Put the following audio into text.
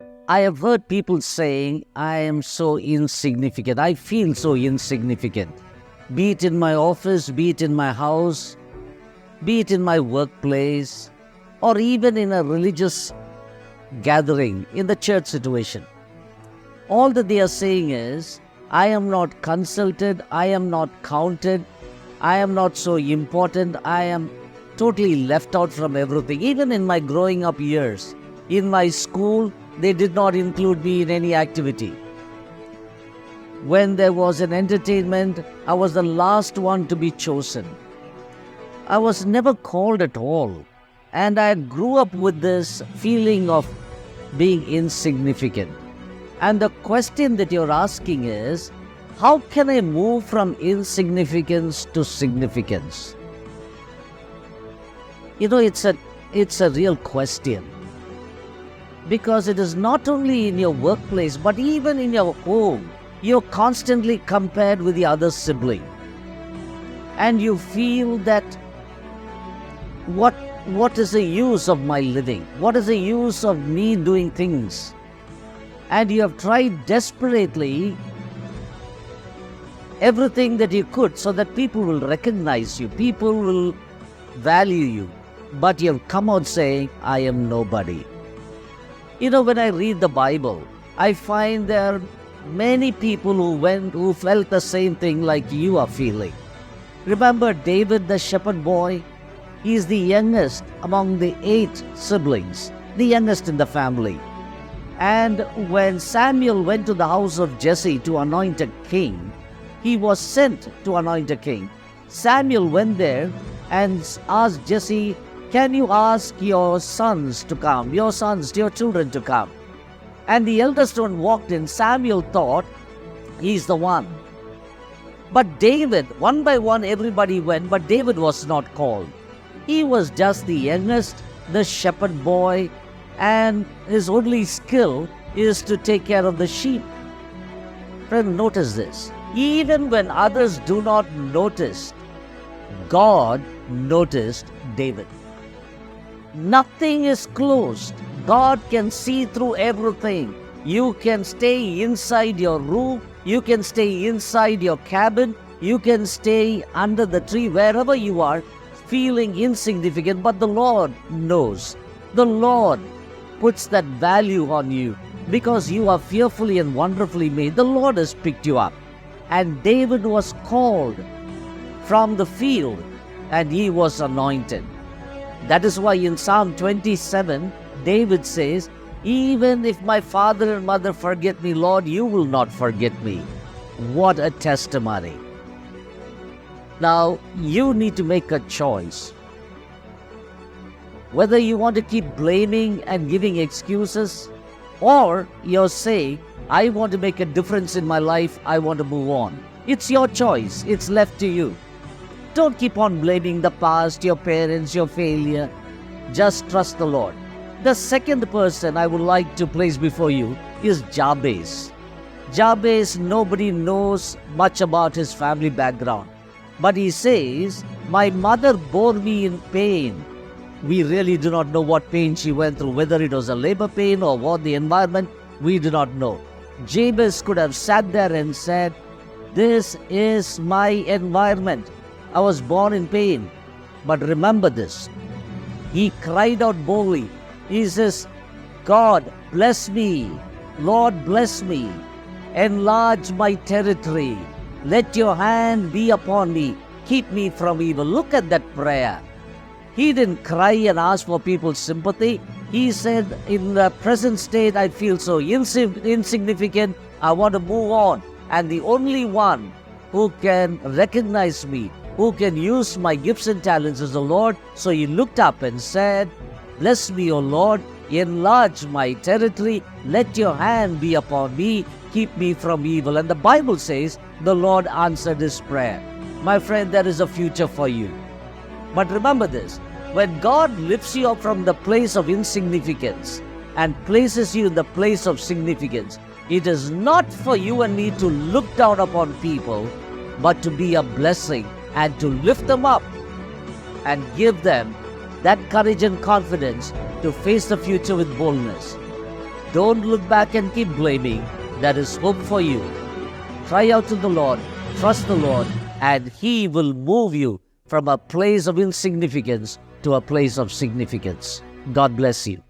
I have heard people saying, I am so insignificant. I feel so insignificant. Be it in my office, be it in my house, be it in my workplace, or even in a religious gathering, in the church situation. All that they are saying is, I am not consulted, I am not counted, I am not so important, I am totally left out from everything. Even in my growing up years, in my school, they did not include me in any activity. When there was an entertainment, I was the last one to be chosen. I was never called at all. And I grew up with this feeling of being insignificant. And the question that you're asking is, how can I move from insignificance to significance? It's a real question. Because it is not only in your workplace, but even in your home, you're constantly compared with the other sibling. And you feel that, what is the use of my living? What is the use of me doing things? And you have tried desperately everything that you could so that people will recognize you, people will value you. But you have come out saying, I am nobody. When I read the Bible, I find there are many people who felt the same thing like you are feeling. Remember David, the shepherd boy? He is the youngest among the 8 siblings, the youngest in the family. And when Samuel went to the house of Jesse to anoint a king, he was sent to anoint a king. Samuel went there and asked Jesse, can you ask your sons to come, your children to come? And the eldest one walked in. Samuel thought, he's the one. But David, one by one, everybody went, but David was not called. He was just the youngest, the shepherd boy, and his only skill is to take care of the sheep. Friend, notice this. Even when others do not notice, God noticed David. Nothing is closed. God can see through everything. You can stay inside your room. You can stay inside your cabin. You can stay under the tree, wherever you are, feeling insignificant. But the Lord knows. The Lord puts that value on you because you are fearfully and wonderfully made. The Lord has picked you up. And David was called from the field and he was anointed. That is why in Psalm 27, David says, even if my father and mother forget me, Lord, you will not forget me. What a testimony. Now, you need to make a choice. Whether you want to keep blaming and giving excuses, or you're saying, I want to make a difference in my life, I want to move on. It's your choice. It's left to you. Don't keep on blaming the past, your parents, your failure. Just trust the Lord. The second person I would like to place before you is Jabez. Jabez, nobody knows much about his family background. But he says, my mother bore me in pain. We really do not know what pain she went through, whether it was a labor pain or what the environment, we do not know. Jabez could have sat there and said, this is my environment. I was born in pain. But remember this. He cried out boldly. He says, God, bless me. Lord, bless me. Enlarge my territory. Let your hand be upon me. Keep me from evil. Look at that prayer. He didn't cry and ask for people's sympathy. He said, in the present state, I feel so insignificant. I want to move on. And the only one who can recognize me, who can use my gifts and talents is the Lord. So he looked up and said, bless me, O Lord, enlarge my territory, let your hand be upon me, keep me from evil. And the Bible says the Lord answered his prayer. My friend, there is a future for you. But remember this, when God lifts you up from the place of insignificance and places you in the place of significance, it is not for you and me to look down upon people, but to be a blessing and to lift them up and give them that courage and confidence to face the future with boldness. Don't look back and keep blaming. There is hope for you. Cry out to the Lord, trust the Lord, and He will move you from a place of insignificance to a place of significance. God bless you.